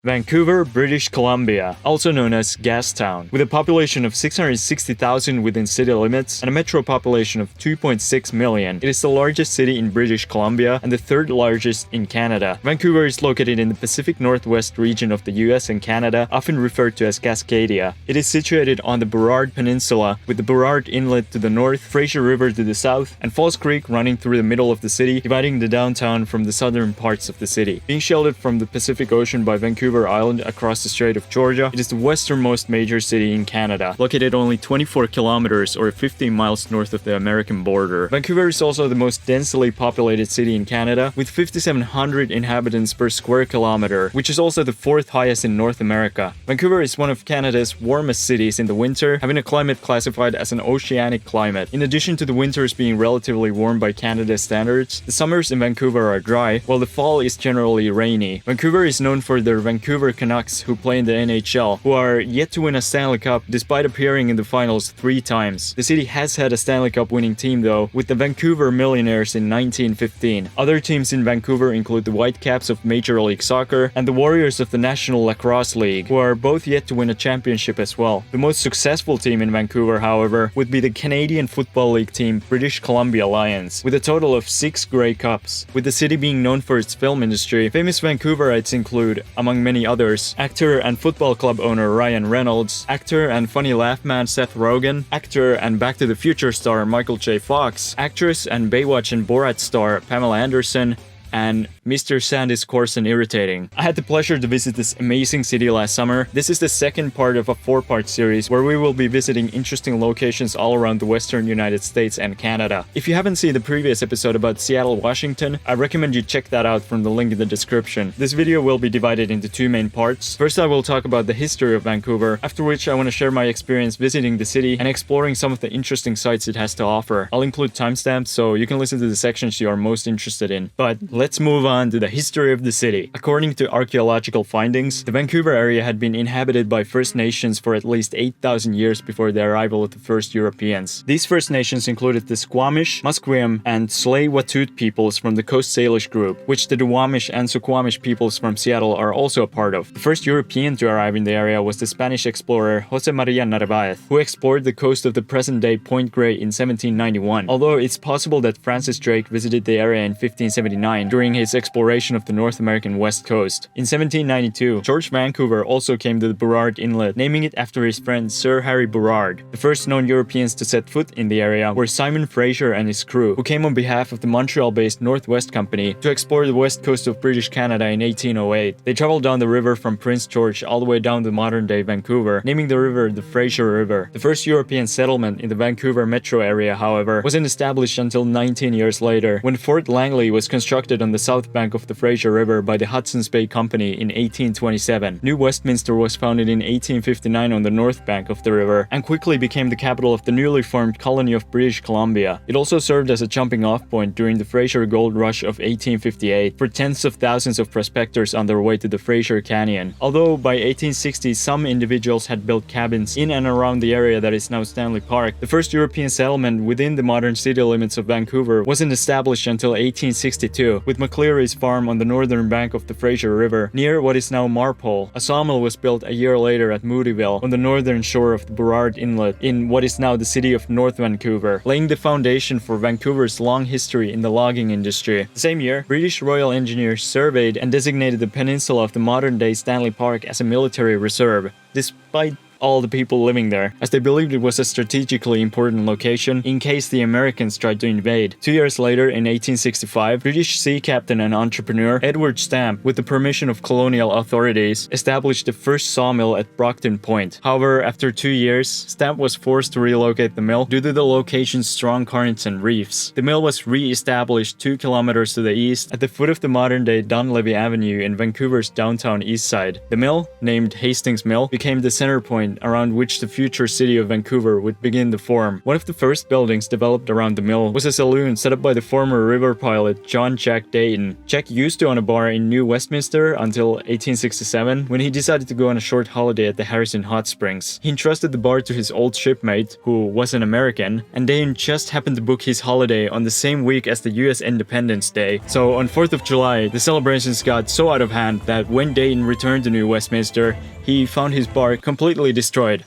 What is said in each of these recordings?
Vancouver, British Columbia, also known as Gas Town, with a population of 660,000 within city limits and a metro population of 2.6 million. It is the largest city in British Columbia and the third largest in Canada. Vancouver is located in the Pacific Northwest region of the US and Canada, often referred to as Cascadia. It is situated on the Burrard Peninsula, with the Burrard Inlet to the north, Fraser River to the south, and Falls Creek running through the middle of the city, dividing the downtown from the southern parts of the city. Being sheltered from the Pacific Ocean by Vancouver Island across the Strait of Georgia, it is the westernmost major city in Canada, located only 24 kilometers or 15 miles north of the American border. Vancouver is also the most densely populated city in Canada, with 5,700 inhabitants per square kilometer, which is also the fourth highest in North America. Vancouver is one of Canada's warmest cities in the winter, having a climate classified as an oceanic climate. In addition to the winters being relatively warm by Canada's standards, the summers in Vancouver are dry, while the fall is generally rainy. Vancouver is known for their Vancouver Canucks, who play in the NHL, who are yet to win a Stanley Cup despite appearing in the finals 3 times. The city has had a Stanley Cup winning team though, with the Vancouver Millionaires in 1915. Other teams in Vancouver include the Whitecaps of Major League Soccer and the Warriors of the National Lacrosse League, who are both yet to win a championship as well. The most successful team in Vancouver, however, would be the Canadian Football League team British Columbia Lions, with a total of 6 Grey Cups. With the city being known for its film industry, famous Vancouverites include, among many others, actor and football club owner Ryan Reynolds, actor and funny laugh man Seth Rogen, actor and Back to the Future star Michael J. Fox, actress and Baywatch and Borat star Pamela Anderson, and Mr. Sandys coarse and irritating. I had the pleasure to visit this amazing city last summer. This is the second part of a 4-part series where we will be visiting interesting locations all around the western United States and Canada. If you haven't seen the previous episode about Seattle, Washington, I recommend you check that out from the link in the description. This video will be divided into 2 main parts. First, I will talk about the history of Vancouver, after which I want to share my experience visiting the city and exploring some of the interesting sites it has to offer. I'll include timestamps so you can listen to the sections you are most interested in. But let's move on to the history of the city. According to archaeological findings, the Vancouver area had been inhabited by First Nations for at least 8,000 years before the arrival of the first Europeans. These First Nations included the Squamish, Musqueam, and Tsleil-Waututh peoples from the Coast Salish group, which the Duwamish and Suquamish peoples from Seattle are also a part of. The first European to arrive in the area was the Spanish explorer Jose Maria Narvaez, who explored the coast of the present-day Point Grey in 1791, although it's possible that Francis Drake visited the area in 1579 during his exploration of the North American west coast. In 1792, George Vancouver also came to the Burrard Inlet, naming it after his friend Sir Harry Burrard. The first known Europeans to set foot in the area were Simon Fraser and his crew, who came on behalf of the Montreal-based Northwest Company to explore the west coast of British Canada in 1808. They traveled down the river from Prince George all the way down to modern-day Vancouver, naming the river the Fraser River. The first European settlement in the Vancouver metro area, however, wasn't established until 19 years later, when Fort Langley was constructed on the south bank of the Fraser River by the Hudson's Bay Company in 1827. New Westminster was founded in 1859 on the north bank of the river and quickly became the capital of the newly formed colony of British Columbia. It also served as a jumping-off point during the Fraser Gold Rush of 1858 for tens of thousands of prospectors on their way to the Fraser Canyon. Although by 1860 some individuals had built cabins in and around the area that is now Stanley Park, the first European settlement within the modern city limits of Vancouver wasn't established until 1862, with McCleary's farm on the northern bank of the Fraser River, near what is now Marpole. A sawmill was built a year later at Moodyville, on the northern shore of the Burrard Inlet, in what is now the city of North Vancouver, laying the foundation for Vancouver's long history in the logging industry. The same year, British Royal Engineers surveyed and designated the peninsula of the modern-day Stanley Park as a military reserve, despite all the people living there, as they believed it was a strategically important location in case the Americans tried to invade. 2 years later, in 1865, British sea captain and entrepreneur Edward Stamp, with the permission of colonial authorities, established the first sawmill at Brockton Point. However, after 2 years, Stamp was forced to relocate the mill due to the location's strong currents and reefs. The mill was re-established 2 kilometers to the east at the foot of the modern-day Dunleavy Avenue in Vancouver's downtown east side. The mill, named Hastings Mill, became the center point point around which the future city of Vancouver would begin to form. One of the first buildings developed around the mill was a saloon set up by the former river pilot John Jack Dayton. Jack used to own a bar in New Westminster until 1867, when he decided to go on a short holiday at the Harrison Hot Springs. He entrusted the bar to his old shipmate, who was an American, and Dayton just happened to book his holiday on the same week as the US Independence Day. So on 4th of July, the celebrations got so out of hand that when Dayton returned to New Westminster, he found his bar completely destroyed.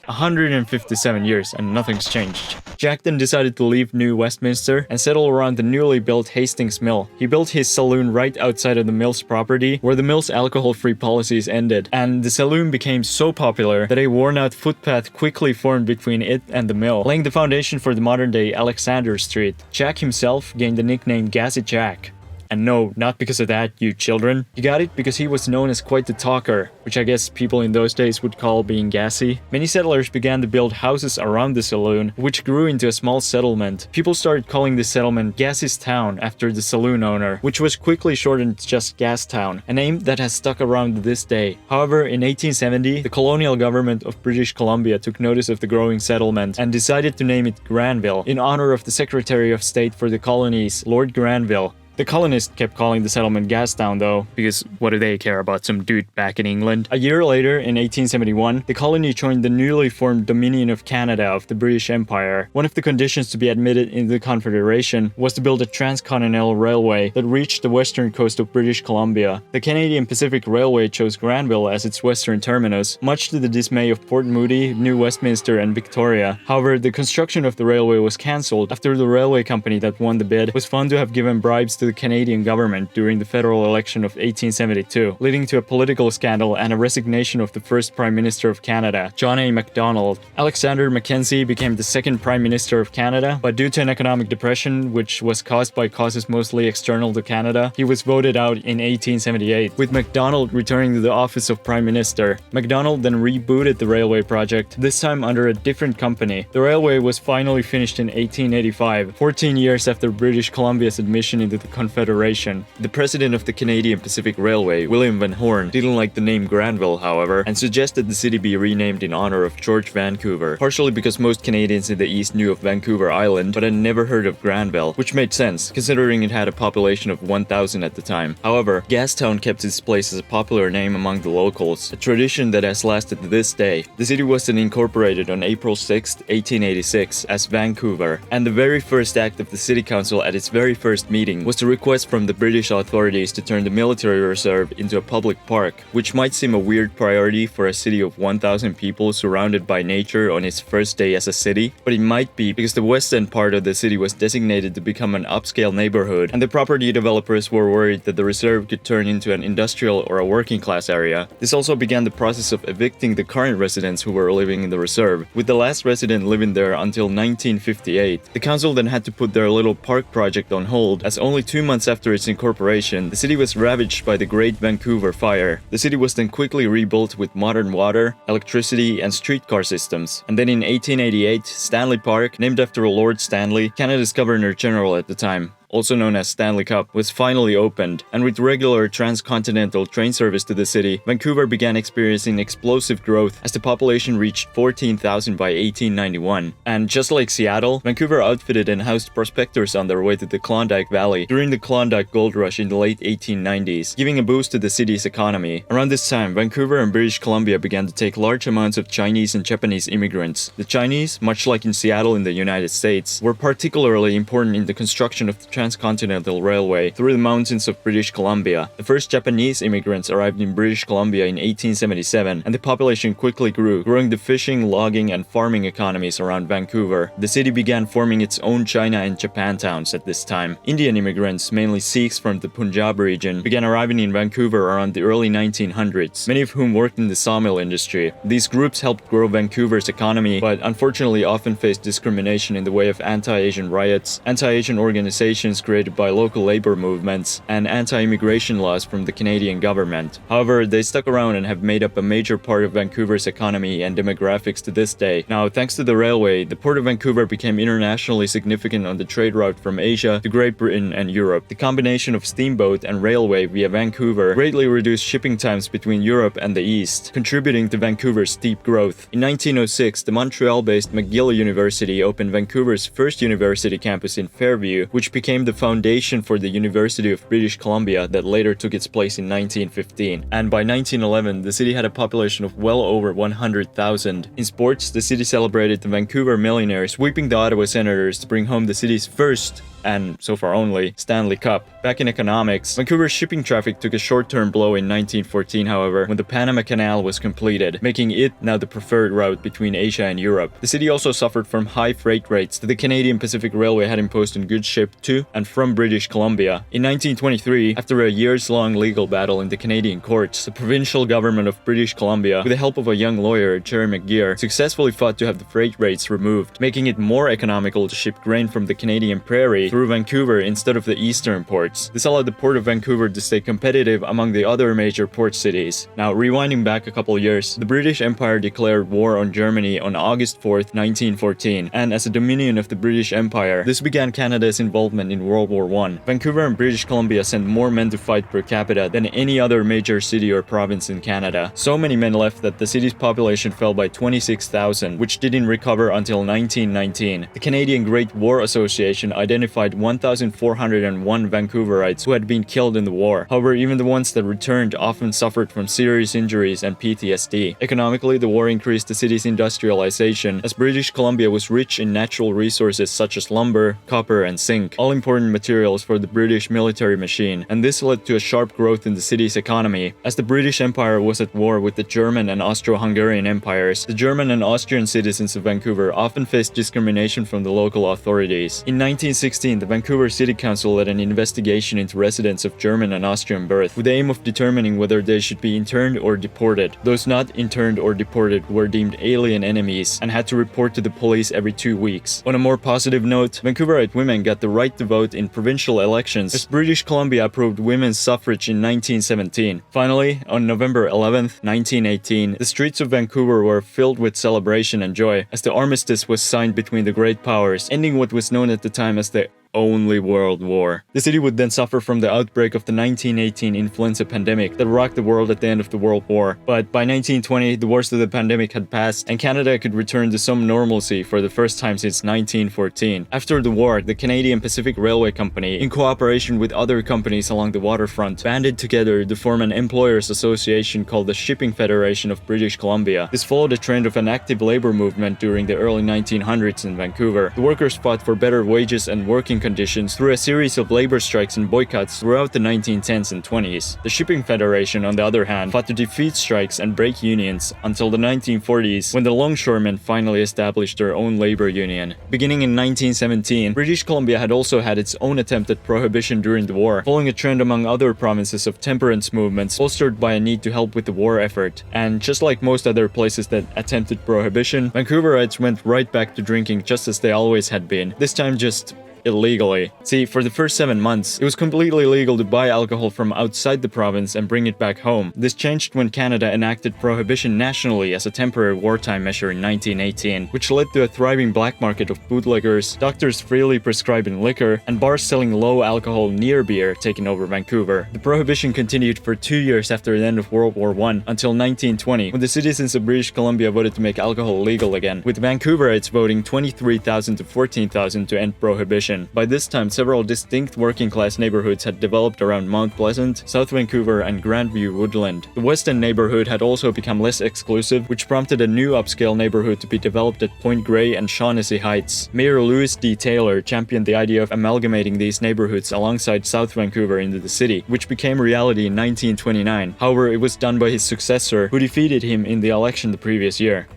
157 years and nothing's changed. Jack then decided to leave New Westminster and settle around the newly built Hastings Mill. He built his saloon right outside of the mill's property, where the mill's alcohol-free policies ended, and the saloon became so popular that a worn-out footpath quickly formed between it and the mill, laying the foundation for the modern-day Alexander Street. Jack himself gained the nickname Gassy Jack. And no, not because of that, you children. He got it because he was known as quite the talker, which I guess people in those days would call being gassy. Many settlers began to build houses around the saloon, which grew into a small settlement. People started calling this settlement Gassy's Town after the saloon owner, which was quickly shortened to just Gastown, a name that has stuck around to this day. However, in 1870, the colonial government of British Columbia took notice of the growing settlement and decided to name it Granville, in honor of the Secretary of State for the Colonies, Lord Granville. The colonists kept calling the settlement Gastown though, because what do they care about some dude back in England? A year later, in 1871, the colony joined the newly formed Dominion of Canada of the British Empire. One of the conditions to be admitted into the Confederation was to build a transcontinental railway that reached the western coast of British Columbia. The Canadian Pacific Railway chose Granville as its western terminus, much to the dismay of Port Moody, New Westminster, and Victoria. However, the construction of the railway was cancelled after the railway company that won the bid was found to have given bribes to the Canadian government during the federal election of 1872, leading to a political scandal and a resignation of the first Prime Minister of Canada, John A. Macdonald. Alexander Mackenzie became the second Prime Minister of Canada, but due to an economic depression, which was caused by causes mostly external to Canada, he was voted out in 1878, with Macdonald returning to the office of Prime Minister. Macdonald then rebooted the railway project, this time under a different company. The railway was finally finished in 1885, 14 years after British Columbia's admission into the Confederation. The president of the Canadian Pacific Railway, William Van Horn, didn't like the name Granville, however, and suggested the city be renamed in honor of George Vancouver, partially because most Canadians in the east knew of Vancouver Island, but had never heard of Granville, which made sense, considering it had a population of 1,000 at the time. However, Gastown kept its place as a popular name among the locals, a tradition that has lasted to this day. The city was then incorporated on April 6, 1886, as Vancouver, and the very first act of the city council at its very first meeting was to request from the British authorities to turn the military reserve into a public park, which might seem a weird priority for a city of 1,000 people surrounded by nature on its first day as a city, but it might be because the west end part of the city was designated to become an upscale neighborhood, and the property developers were worried that the reserve could turn into an industrial or a working class area. This also began the process of evicting the current residents who were living in the reserve, with the last resident living there until 1958. The council then had to put their little park project on hold, as only 2 months after its incorporation, the city was ravaged by the Great Vancouver Fire. The city was then quickly rebuilt with modern water, electricity, and streetcar systems. And then in 1888, Stanley Park, named after Lord Stanley, Canada's Governor-General at the time, also known as Stanley Cup, was finally opened, and with regular transcontinental train service to the city, Vancouver began experiencing explosive growth as the population reached 14,000 by 1891. And just like Seattle, Vancouver outfitted and housed prospectors on their way to the Klondike Valley during the Klondike Gold Rush in the late 1890s, giving a boost to the city's economy. Around this time, Vancouver and British Columbia began to take large amounts of Chinese and Japanese immigrants. The Chinese, much like in Seattle in the United States, were particularly important in the construction of the Transcontinental Railway through the mountains of British Columbia. The first Japanese immigrants arrived in British Columbia in 1877, and the population quickly grew, growing the fishing, logging, and farming economies around Vancouver. The city began forming its own China and Japan towns at this time. Indian immigrants, mainly Sikhs from the Punjab region, began arriving in Vancouver around the early 1900s, many of whom worked in the sawmill industry. These groups helped grow Vancouver's economy, but unfortunately often faced discrimination in the way of anti-Asian riots, anti-Asian organizations tensions created by local labor movements and anti-immigration laws from the Canadian government. However, they stuck around and have made up a major part of Vancouver's economy and demographics to this day. Now, thanks to the railway, the Port of Vancouver became internationally significant on the trade route from Asia to Great Britain and Europe. The combination of steamboat and railway via Vancouver greatly reduced shipping times between Europe and the East, contributing to Vancouver's steep growth. In 1906, the Montreal-based McGill University opened Vancouver's first university campus in Fairview, which became the foundation for the University of British Columbia that later took its place in 1915. And by 1911, the city had a population of well over 100,000. In sports, the city celebrated the Vancouver Millionaires, sweeping the Ottawa Senators to bring home the city's first, and so far only, Stanley Cup. Back in economics, Vancouver's shipping traffic took a short-term blow in 1914, however, when the Panama Canal was completed, making it now the preferred route between Asia and Europe. The city also suffered from high freight rates that the Canadian Pacific Railway had imposed on goods shipped to and from British Columbia. In 1923, after a years-long legal battle in the Canadian courts, the provincial government of British Columbia, with the help of a young lawyer, Jerry McGeer, successfully fought to have the freight rates removed, making it more economical to ship grain from the Canadian prairie through Vancouver instead of the eastern ports. This allowed the Port of Vancouver to stay competitive among the other major port cities. Now, rewinding back a couple years, the British Empire declared war on Germany on August 4th, 1914, and as a dominion of the British Empire, this began Canada's involvement in World War I. Vancouver and British Columbia sent more men to fight per capita than any other major city or province in Canada. So many men left that the city's population fell by 26,000, which didn't recover until 1919. The Canadian Great War Association identified 1,401 Vancouverites who had been killed in the war. However, even the ones that returned often suffered from serious injuries and PTSD. Economically, the war increased the city's industrialization, as British Columbia was rich in natural resources such as lumber, copper, and zinc, all important materials for the British military machine, and this led to a sharp growth in the city's economy. As the British Empire was at war with the German and Austro-Hungarian empires, the German and Austrian citizens of Vancouver often faced discrimination from the local authorities. In 1916, the Vancouver City Council led an investigation into residents of German and Austrian birth, with the aim of determining whether they should be interned or deported. Those not interned or deported were deemed alien enemies and had to report to the police every 2 weeks. On a more positive note, Vancouverite women got the right to vote in provincial elections, as British Columbia approved women's suffrage in 1917. Finally, on November 11th, 1918, the streets of Vancouver were filled with celebration and joy, as the armistice was signed between the great powers, ending what was known at the time as the only World War. The city would then suffer from the outbreak of the 1918 influenza pandemic that rocked the world at the end of the World War. But by 1920, the worst of the pandemic had passed, and Canada could return to some normalcy for the first time since 1914. After the war, the Canadian Pacific Railway Company, in cooperation with other companies along the waterfront, banded together to form an employers association called the Shipping Federation of British Columbia. This followed a trend of an active labor movement during the early 1900s in Vancouver. The workers fought for better wages and working conditions through a series of labor strikes and boycotts throughout the 1910s and 20s. The Shipping Federation, on the other hand, fought to defeat strikes and break unions until the 1940s, when the longshoremen finally established their own labor union. Beginning in 1917, British Columbia had also had its own attempt at prohibition during the war, following a trend among other provinces of temperance movements bolstered by a need to help with the war effort. And just like most other places that attempted prohibition, Vancouverites went right back to drinking just as they always had been, this time just illegally. See, for the first 7 months, it was completely legal to buy alcohol from outside the province and bring it back home. This changed when Canada enacted prohibition nationally as a temporary wartime measure in 1918, which led to a thriving black market of bootleggers, doctors freely prescribing liquor, and bars selling low-alcohol near beer taking over Vancouver. The prohibition continued for 2 years after the end of World War I until 1920, when the citizens of British Columbia voted to make alcohol legal again, with Vancouverites voting 23,000 to 14,000 to end prohibition. By this time, several distinct working-class neighborhoods had developed around Mount Pleasant, South Vancouver, and Grandview Woodland. The West End neighborhood had also become less exclusive, which prompted a new upscale neighborhood to be developed at Point Grey and Shaughnessy Heights. Mayor Louis D. Taylor championed the idea of amalgamating these neighborhoods alongside South Vancouver into the city, which became reality in 1929. However, it was done by his successor, who defeated him in the election the previous year.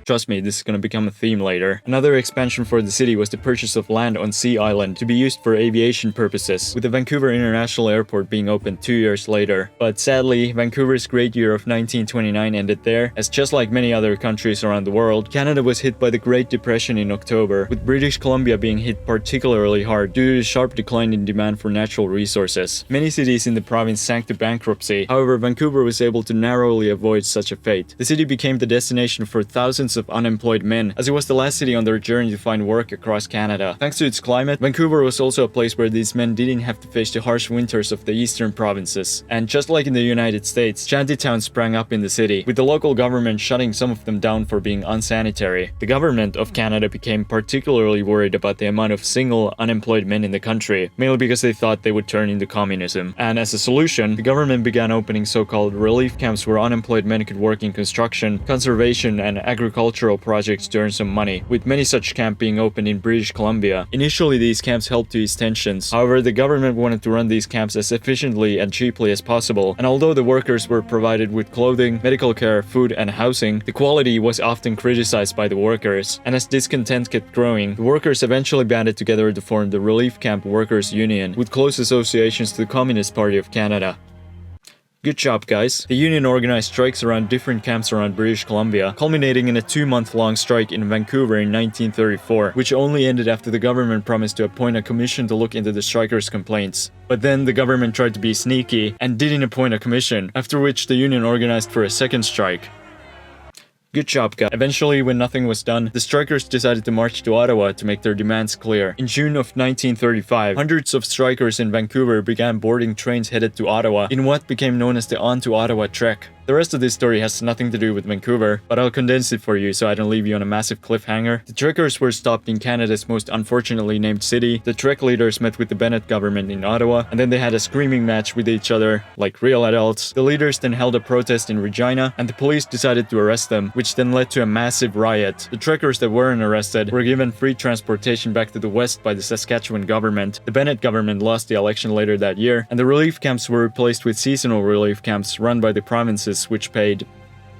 Trust me, this is gonna become a theme later. Another expansion for the city was the purchase of land on Sea Island to be used for aviation purposes, with the Vancouver International Airport being opened 2 years later. But sadly, Vancouver's great year of 1929 ended there, as just like many other countries around the world, Canada was hit by the Great Depression in October, with British Columbia being hit particularly hard due to the sharp decline in demand for natural resources. Many cities in the province sank to bankruptcy. However, Vancouver was able to narrowly avoid such a fate. The city became the destination for thousands of unemployed men, as it was the last city on their journey to find work across Canada. Thanks to its climate, Vancouver was also a place where these men didn't have to face the harsh winters of the eastern provinces. And just like in the United States, shantytowns sprang up in the city, with the local government shutting some of them down for being unsanitary. The government of Canada became particularly worried about the amount of single, unemployed men in the country, mainly because they thought they would turn into communism. And as a solution, the government began opening so-called relief camps where unemployed men could work in construction, conservation, and agricultural projects to earn some money, with many such camps being opened in British Columbia. Initially, these camps helped to ease tensions. However, the government wanted to run these camps as efficiently and cheaply as possible, and although the workers were provided with clothing, medical care, food, and housing, the quality was often criticized by the workers. And as discontent kept growing, the workers eventually banded together to form the Relief Camp Workers Union, with close associations to the Communist Party of Canada. Good job, guys. The union organized strikes around different camps around British Columbia, culminating in a 2-month-long strike in Vancouver in 1934, which only ended after the government promised to appoint a commission to look into the strikers' complaints. But then the government tried to be sneaky and didn't appoint a commission, after which the union organized for a second strike. Good job, guys. Eventually, when nothing was done, the strikers decided to march to Ottawa to make their demands clear. In June of 1935, hundreds of strikers in Vancouver began boarding trains headed to Ottawa in what became known as the On to Ottawa Trek. The rest of this story has nothing to do with Vancouver, but I'll condense it for you so I don't leave you on a massive cliffhanger. The trekkers were stopped in Canada's most unfortunately named city, the trek leaders met with the Bennett government in Ottawa, and then they had a screaming match with each other, like real adults. The leaders then held a protest in Regina, and the police decided to arrest them, which then led to a massive riot. The trekkers that weren't arrested were given free transportation back to the west by the Saskatchewan government. The Bennett government lost the election later that year, and the relief camps were replaced with seasonal relief camps run by the provinces, which paid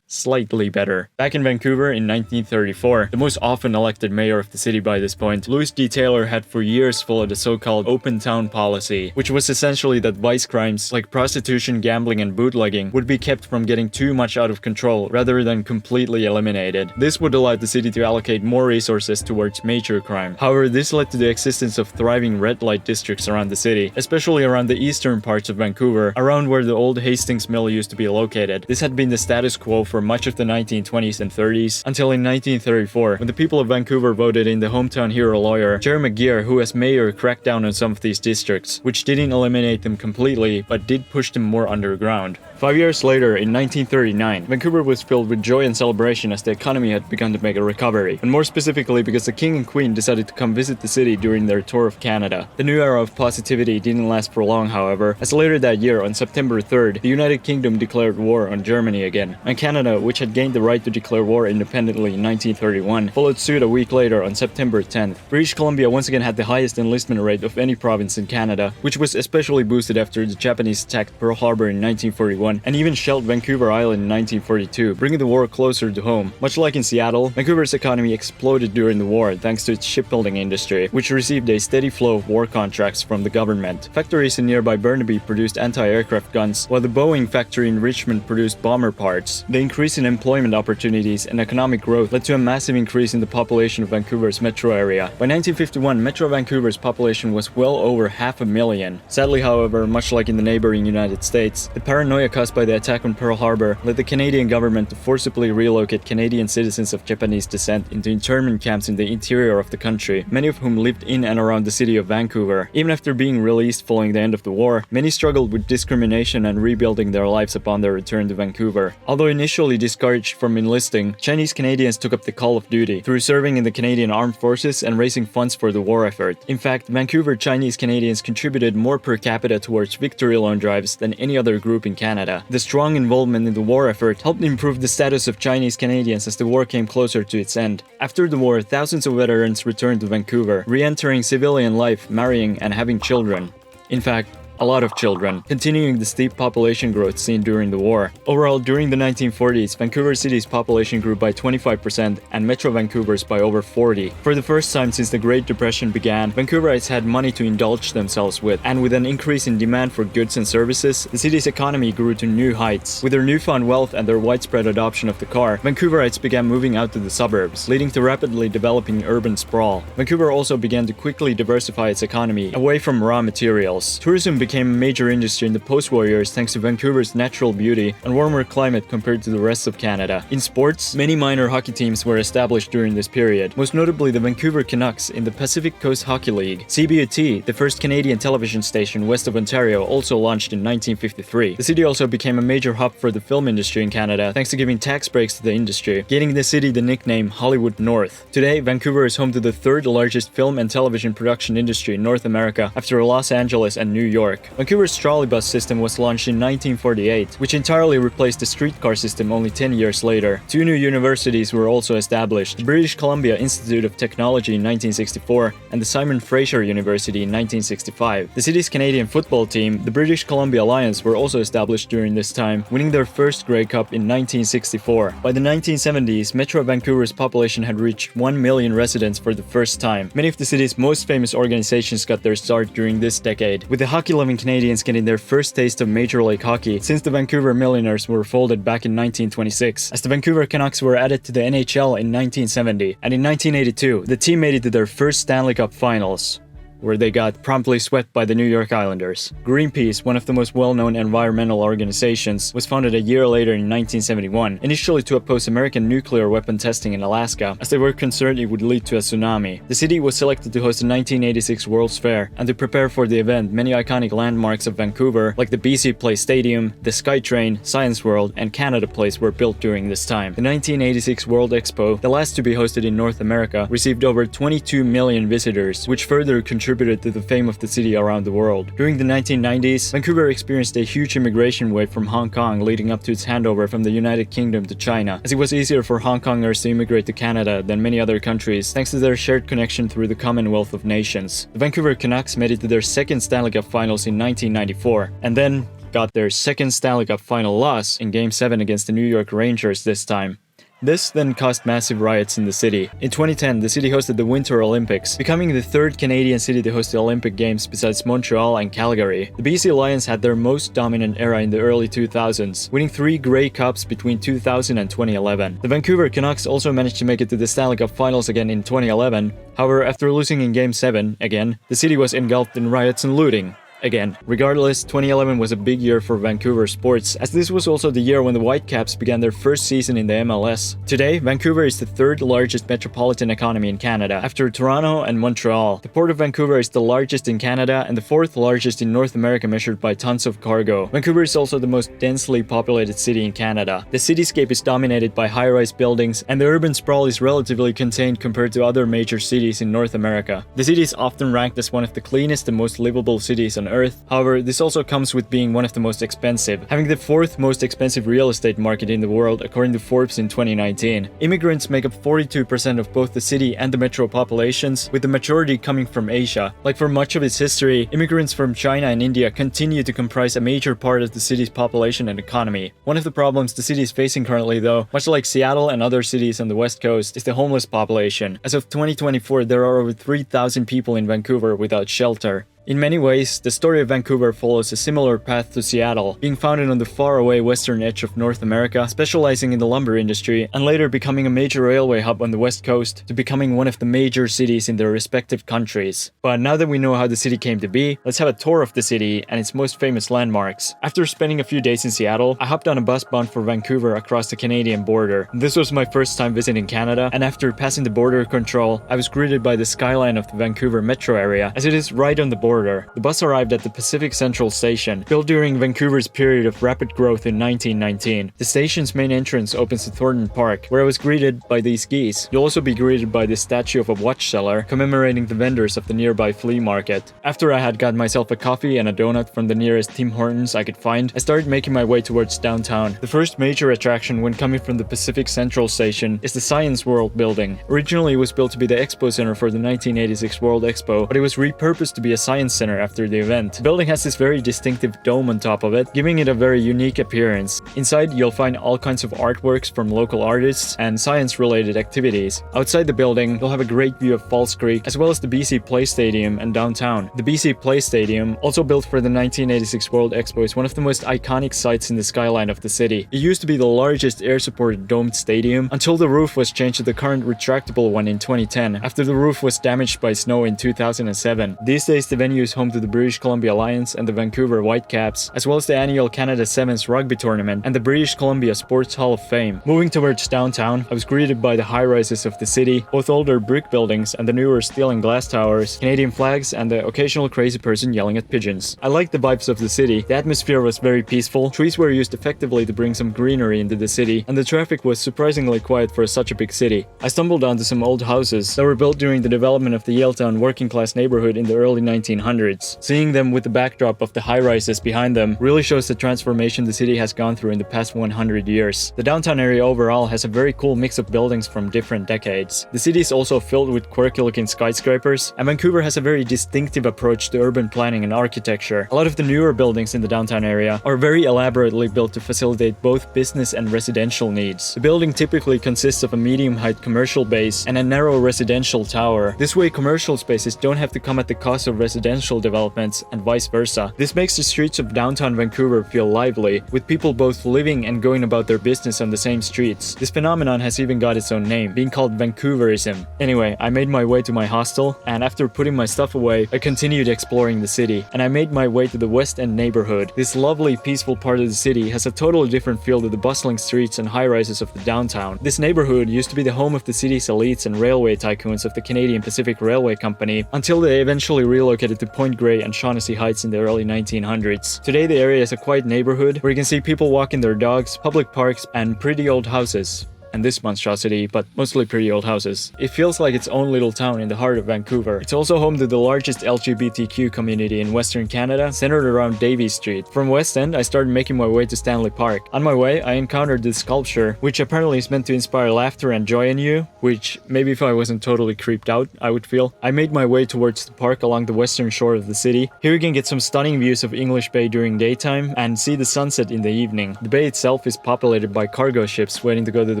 slightly better. Back in Vancouver in 1934, the most often elected mayor of the city by this point, Louis D. Taylor had for years followed the so-called open town policy, which was essentially that vice crimes like prostitution, gambling, and bootlegging would be kept from getting too much out of control rather than completely eliminated. This would allow the city to allocate more resources towards major crime. However, this led to the existence of thriving red light districts around the city, especially around the eastern parts of Vancouver, around where the old Hastings Mill used to be located. This had been the status quo for much of the 1920s and 30s, until in 1934, when the people of Vancouver voted in the hometown hero lawyer Jerry McGeer, who as mayor cracked down on some of these districts, which didn't eliminate them completely, but did push them more underground. 5 years later, in 1939, Vancouver was filled with joy and celebration as the economy had begun to make a recovery, and more specifically because the King and Queen decided to come visit the city during their tour of Canada. The new era of positivity didn't last for long, however, as later that year, on September 3rd, the United Kingdom declared war on Germany again, and Canada, which had gained the right to declare war independently in 1931, followed suit a week later on September 10th. British Columbia once again had the highest enlistment rate of any province in Canada, which was especially boosted after the Japanese attacked Pearl Harbor in 1941, and even shelled Vancouver Island in 1942, bringing the war closer to home. Much like in Seattle, Vancouver's economy exploded during the war thanks to its shipbuilding industry, which received a steady flow of war contracts from the government. Factories in nearby Burnaby produced anti-aircraft guns, while the Boeing factory in Richmond produced bomber parts. The increase in employment opportunities and economic growth led to a massive increase in the population of Vancouver's metro area. By 1951, Metro Vancouver's population was well over 500,000. Sadly, however, much like in the neighboring United States, the paranoia caused by the attack on Pearl Harbor led the Canadian government to forcibly relocate Canadian citizens of Japanese descent into internment camps in the interior of the country, many of whom lived in and around the city of Vancouver. Even after being released following the end of the war, many struggled with discrimination and rebuilding their lives upon their return to Vancouver. Although initially discouraged from enlisting, Chinese Canadians took up the call of duty through serving in the Canadian Armed Forces and raising funds for the war effort. In fact, Vancouver Chinese Canadians contributed more per capita towards victory loan drives than any other group in Canada. The strong involvement in the war effort helped improve the status of Chinese Canadians as the war came closer to its end. After the war, thousands of veterans returned to Vancouver, re-entering civilian life, marrying, and having children. In fact, a lot of children, continuing the steep population growth seen during the war. Overall, during the 1940s, Vancouver City's population grew by 25% and Metro Vancouver's by over 40%. For the first time since the Great Depression began, Vancouverites had money to indulge themselves with, and with an increase in demand for goods and services, the city's economy grew to new heights. With their newfound wealth and their widespread adoption of the car, Vancouverites began moving out to the suburbs, leading to rapidly developing urban sprawl. Vancouver also began to quickly diversify its economy away from raw materials. Tourism became a major industry in the post-war years thanks to Vancouver's natural beauty and warmer climate compared to the rest of Canada. In sports, many minor hockey teams were established during this period, most notably the Vancouver Canucks in the Pacific Coast Hockey League. CBUT, the first Canadian television station west of Ontario, also launched in 1953. The city also became a major hub for the film industry in Canada thanks to giving tax breaks to the industry, gaining the city the nickname Hollywood North. Today, Vancouver is home to the third largest film and television production industry in North America after Los Angeles and New York. Vancouver's trolleybus system was launched in 1948, which entirely replaced the streetcar system only 10 years later. Two new universities were also established, the British Columbia Institute of Technology in 1964 and the Simon Fraser University in 1965. The city's Canadian football team, the British Columbia Lions, were also established during this time, winning their first Grey Cup in 1964. By the 1970s, Metro Vancouver's population had reached 1 million residents for the first time. Many of the city's most famous organizations got their start during this decade, with the hockey-loving Canadians getting their first taste of Major League Hockey since the Vancouver Millionaires were folded back in 1926, as the Vancouver Canucks were added to the NHL in 1970, and in 1982, the team made it to their first Stanley Cup Finals, where they got promptly swept by the New York Islanders. Greenpeace, one of the most well-known environmental organizations, was founded a year later in 1971, initially to oppose American nuclear weapon testing in Alaska, as they were concerned it would lead to a tsunami. The city was selected to host the 1986 World's Fair, and to prepare for the event, many iconic landmarks of Vancouver, like the BC Place Stadium, the SkyTrain, Science World, and Canada Place were built during this time. The 1986 World Expo, the last to be hosted in North America, received over 22 million visitors, which further contributed to the fame of the city around the world. During the 1990s, Vancouver experienced a huge immigration wave from Hong Kong leading up to its handover from the United Kingdom to China, as it was easier for Hong Kongers to immigrate to Canada than many other countries thanks to their shared connection through the Commonwealth of Nations. The Vancouver Canucks made it to their second Stanley Cup Finals in 1994, and then got their second Stanley Cup Final loss in Game 7 against the New York Rangers this time. This then caused massive riots in the city. In 2010, the city hosted the Winter Olympics, becoming the third Canadian city to host the Olympic Games besides Montreal and Calgary. The BC Lions had their most dominant era in the early 2000s, winning 3 Grey Cups between 2000 and 2011. The Vancouver Canucks also managed to make it to the Stanley Cup Finals again in 2011. However, after losing in Game 7 again, the city was engulfed in riots and looting. Again, regardless, 2011 was a big year for Vancouver sports, as this was also the year when the Whitecaps began their first season in the MLS. Today, Vancouver is the third largest metropolitan economy in Canada, after Toronto and Montreal. The Port of Vancouver is the largest in Canada and the 4th largest in North America measured by tons of cargo. Vancouver is also the most densely populated city in Canada. The cityscape is dominated by high-rise buildings, and the urban sprawl is relatively contained compared to other major cities in North America. The city is often ranked as one of the cleanest and most livable cities on Earth. However, this also comes with being one of the most expensive, having the 4th most expensive real estate market in the world according to Forbes in 2019. Immigrants make up 42% of both the city and the metro populations, with the majority coming from Asia. Like for much of its history, immigrants from China and India continue to comprise a major part of the city's population and economy. One of the problems the city is facing currently, though, much like Seattle and other cities on the west coast, is the homeless population. As of 2024, there are over 3,000 people in Vancouver without shelter. In many ways, the story of Vancouver follows a similar path to Seattle, being founded on the faraway western edge of North America, specializing in the lumber industry, and later becoming a major railway hub on the west coast, to becoming one of the major cities in their respective countries. But now that we know how the city came to be, let's have a tour of the city and its most famous landmarks. After spending a few days in Seattle, I hopped on a bus bound for Vancouver across the Canadian border. This was my first time visiting Canada, and after passing the border control, I was greeted by the skyline of the Vancouver metro area, as it is right on the border. The bus arrived at the Pacific Central Station, built during Vancouver's period of rapid growth in 1919. The station's main entrance opens to Thornton Park, where I was greeted by these geese. You'll also be greeted by the statue of a watch seller, commemorating the vendors of the nearby flea market. After I had got myself a coffee and a donut from the nearest Tim Hortons I could find, I started making my way towards downtown. The first major attraction when coming from the Pacific Central Station is the Science World building. Originally, it was built to be the expo center for the 1986 World Expo, but it was repurposed to be a science Science Center after the event. The building has this very distinctive dome on top of it, giving it a very unique appearance. Inside, you'll find all kinds of artworks from local artists and science-related activities. Outside the building, you'll have a great view of Falls Creek, as well as the BC Place Stadium and downtown. The BC Place Stadium, also built for the 1986 World Expo, is one of the most iconic sites in the skyline of the city. It used to be the largest air-supported domed stadium until the roof was changed to the current retractable one in 2010, after the roof was damaged by snow in 2007. These days, the venue is home to the British Columbia Lions and the Vancouver Whitecaps, as well as the annual Canada Sevens rugby tournament and the British Columbia Sports Hall of Fame. Moving towards downtown, I was greeted by the high-rises of the city, both older brick buildings and the newer steel and glass towers, Canadian flags, and the occasional crazy person yelling at pigeons. I liked the vibes of the city. The atmosphere was very peaceful, trees were used effectively to bring some greenery into the city, and the traffic was surprisingly quiet for such a big city. I stumbled onto some old houses that were built during the development of the Yaletown working-class neighborhood in the early 1900s. Seeing them with the backdrop of the high-rises behind them really shows the transformation the city has gone through in the past 100 years. The downtown area overall has a very cool mix of buildings from different decades. The city is also filled with quirky-looking skyscrapers, and Vancouver has a very distinctive approach to urban planning and architecture. A lot of the newer buildings in the downtown area are very elaborately built to facilitate both business and residential needs. The building typically consists of a medium-height commercial base and a narrow residential tower. This way, commercial spaces don't have to come at the cost of residential developments and vice versa. This makes the streets of downtown Vancouver feel lively, with people both living and going about their business on the same streets. This phenomenon has even got its own name, being called Vancouverism. Anyway, I made my way to my hostel, and after putting my stuff away, I continued exploring the city, and I made my way to the West End neighborhood. This lovely, peaceful part of the city has a totally different feel to the bustling streets and high-rises of the downtown. This neighborhood used to be the home of the city's elites and railway tycoons of the Canadian Pacific Railway Company, until they eventually relocated to Point Grey and Shaughnessy Heights in the early 1900s. Today, the area is a quiet neighborhood where you can see people walking their dogs, public parks, and pretty old houses. And this monstrosity, but mostly pretty old houses. It feels like its own little town in the heart of Vancouver. It's also home to the largest LGBTQ community in Western Canada, centered around Davie Street. From West End, I started making my way to Stanley Park. On my way, I encountered this sculpture, which apparently is meant to inspire laughter and joy in you, which maybe if I wasn't totally creeped out, I would feel. I made my way towards the park along the western shore of the city. Here you can get some stunning views of English Bay during daytime and see the sunset in the evening. The bay itself is populated by cargo ships waiting to go to the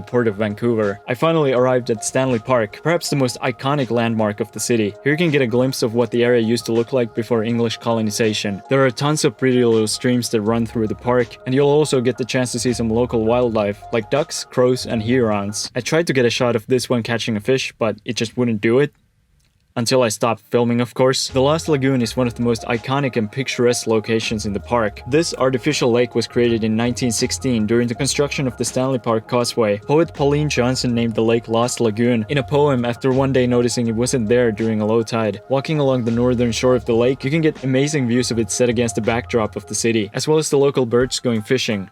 port of Vancouver. I finally arrived at Stanley Park, perhaps the most iconic landmark of the city. Here you can get a glimpse of what the area used to look like before English colonization. There are tons of pretty little streams that run through the park, and you'll also get the chance to see some local wildlife, like ducks, crows, and herons. I tried to get a shot of this one catching a fish, but it just wouldn't do it. Until I stopped filming, of course. The Lost Lagoon is one of the most iconic and picturesque locations in the park. This artificial lake was created in 1916 during the construction of the Stanley Park Causeway. Poet Pauline Johnson named the lake Lost Lagoon in a poem after one day noticing it wasn't there during a low tide. Walking along the northern shore of the lake, you can get amazing views of it set against the backdrop of the city, as well as the local birds going fishing.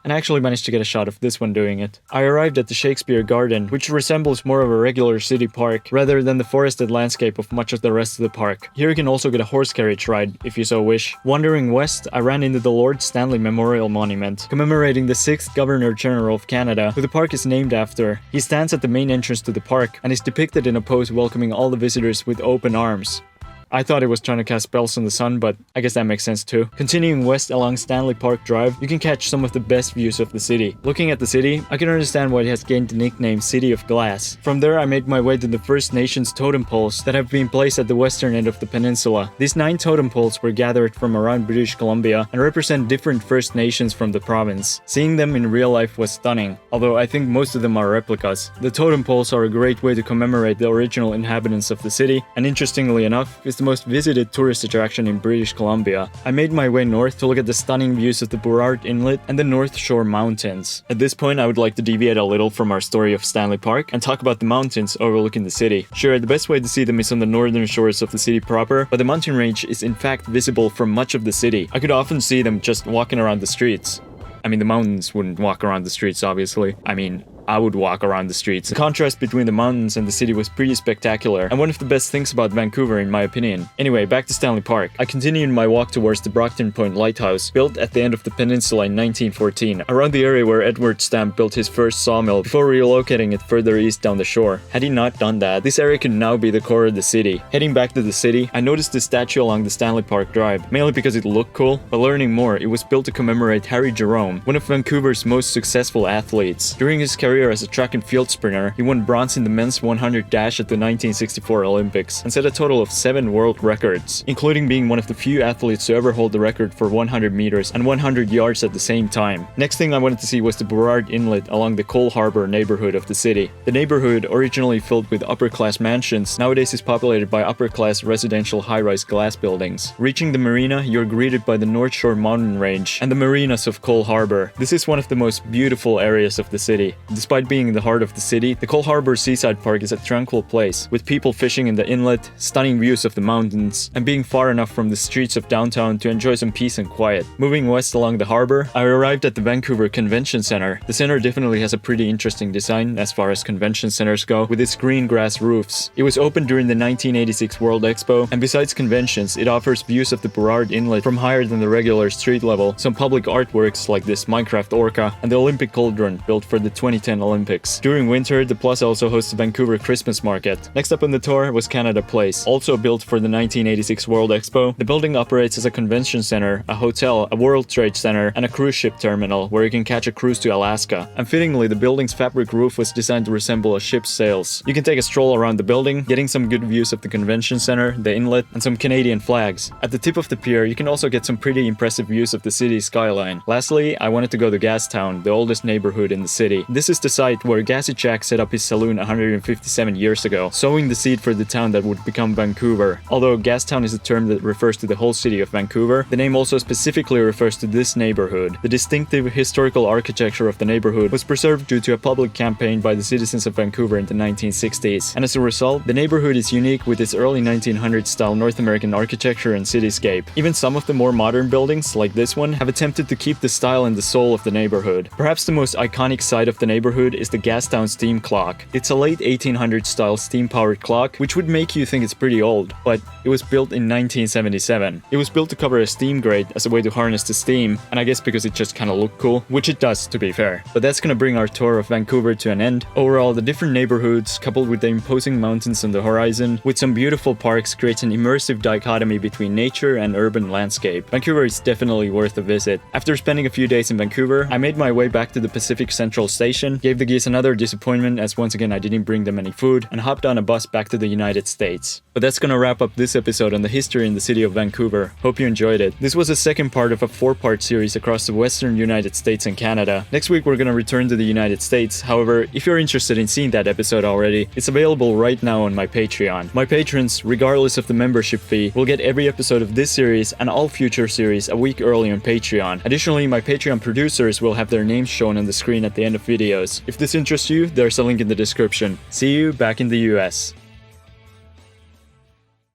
And I actually managed to get a shot of this one doing it. I arrived at the Shakespeare Garden, which resembles more of a regular city park, rather than the forested landscape of much of the rest of the park. Here you can also get a horse carriage ride, if you so wish. Wandering west, I ran into the Lord Stanley Memorial Monument, commemorating the 6th Governor-General of Canada, who the park is named after. He stands at the main entrance to the park, and is depicted in a pose welcoming all the visitors with open arms. I thought it was trying to cast spells on the sun, but I guess that makes sense too. Continuing west along Stanley Park Drive, you can catch some of the best views of the city. Looking at the city, I can understand why it has gained the nickname City of Glass. From there, I made my way to the First Nations totem poles that have been placed at the western end of the peninsula. These 9 totem poles were gathered from around British Columbia and represent different First Nations from the province. Seeing them in real life was stunning, although I think most of them are replicas. The totem poles are a great way to commemorate the original inhabitants of the city, and interestingly enough, it's the most visited tourist attraction in British Columbia. I made my way north to look at the stunning views of the Burrard Inlet and the North Shore Mountains. At this point, I would like to deviate a little from our story of Stanley Park and talk about the mountains overlooking the city. Sure, the best way to see them is on the northern shores of the city proper, but the mountain range is in fact visible from much of the city. I could often see them just walking around the streets. I mean, the mountains wouldn't walk around the streets, obviously. I mean, I would walk around the streets. The contrast between the mountains and the city was pretty spectacular, and one of the best things about Vancouver in my opinion. Anyway, back to Stanley Park. I continued my walk towards the Brockton Point Lighthouse, built at the end of the peninsula in 1914, around the area where Edward Stamp built his first sawmill before relocating it further east down the shore. Had he not done that, this area could now be the core of the city. Heading back to the city, I noticed the statue along the Stanley Park Drive, mainly because it looked cool, but learning more, it was built to commemorate Harry Jerome, one of Vancouver's most successful athletes. During his career as a track and field sprinter, he won bronze in the men's 100 dash at the 1964 Olympics and set a total of 7 world records, including being one of the few athletes to ever hold the record for 100 meters and 100 yards at the same time. Next thing I wanted to see was the Burrard Inlet along the Cole Harbour neighborhood of the city. The neighborhood, originally filled with upper-class mansions, nowadays is populated by upper-class residential high-rise glass buildings. Reaching the marina, you're greeted by the North Shore mountain range and the marinas of Cole Harbour. This is one of the most beautiful areas of the city. Despite being in the heart of the city, the Cole Harbour Seaside Park is a tranquil place, with people fishing in the inlet, stunning views of the mountains, and being far enough from the streets of downtown to enjoy some peace and quiet. Moving west along the harbour, I arrived at the Vancouver Convention Centre. The centre definitely has a pretty interesting design as far as convention centres go, with its green grass roofs. It was opened during the 1986 World Expo, and besides conventions, it offers views of the Burrard Inlet from higher than the regular street level, some public artworks like this Minecraft Orca, and the Olympic Cauldron built for the 2010 Olympics. During winter, the plaza also hosts the Vancouver Christmas Market. Next up on the tour was Canada Place, also built for the 1986 World Expo. The building operates as a convention center, a hotel, a World Trade Center, and a cruise ship terminal where you can catch a cruise to Alaska. And fittingly, the building's fabric roof was designed to resemble a ship's sails. You can take a stroll around the building, getting some good views of the convention center, the inlet, and some Canadian flags. At the tip of the pier, you can also get some pretty impressive views of the city's skyline. Lastly, I wanted to go to Gastown, the oldest neighborhood in the city. This is the site where Gassy Jack set up his saloon 157 years ago, sowing the seed for the town that would become Vancouver. Although Gastown is a term that refers to the whole city of Vancouver, the name also specifically refers to this neighborhood. The distinctive historical architecture of the neighborhood was preserved due to a public campaign by the citizens of Vancouver in the 1960s, and as a result, the neighborhood is unique with its early 1900s style North American architecture and cityscape. Even some of the more modern buildings, like this one, have attempted to keep the style and the soul of the neighborhood. Perhaps the most iconic site of the neighborhood is the Gastown Steam Clock. It's a late 1800s style steam-powered clock, which would make you think it's pretty old, but it was built in 1977. It was built to cover a steam grate as a way to harness the steam, and I guess because it just kinda looked cool, which it does to be fair. But that's gonna bring our tour of Vancouver to an end. Overall, the different neighborhoods, coupled with the imposing mountains on the horizon, with some beautiful parks, creates an immersive dichotomy between nature and urban landscape. Vancouver is definitely worth a visit. After spending a few days in Vancouver, I made my way back to the Pacific Central Station, gave the geese another disappointment as once again I didn't bring them any food, and hopped on a bus back to the United States. But that's gonna wrap up this episode on the history in the city of Vancouver. Hope you enjoyed it. This was a second part of a 4-part series across the western United States and Canada. Next week we're gonna return to the United States. However, if you're interested in seeing that episode already, it's available right now on my Patreon. My patrons, regardless of the membership fee, will get every episode of this series and all future series a week early on Patreon. Additionally, my Patreon producers will have their names shown on the screen at the end of videos. If this interests you, there's a link in the description. See you back in the US.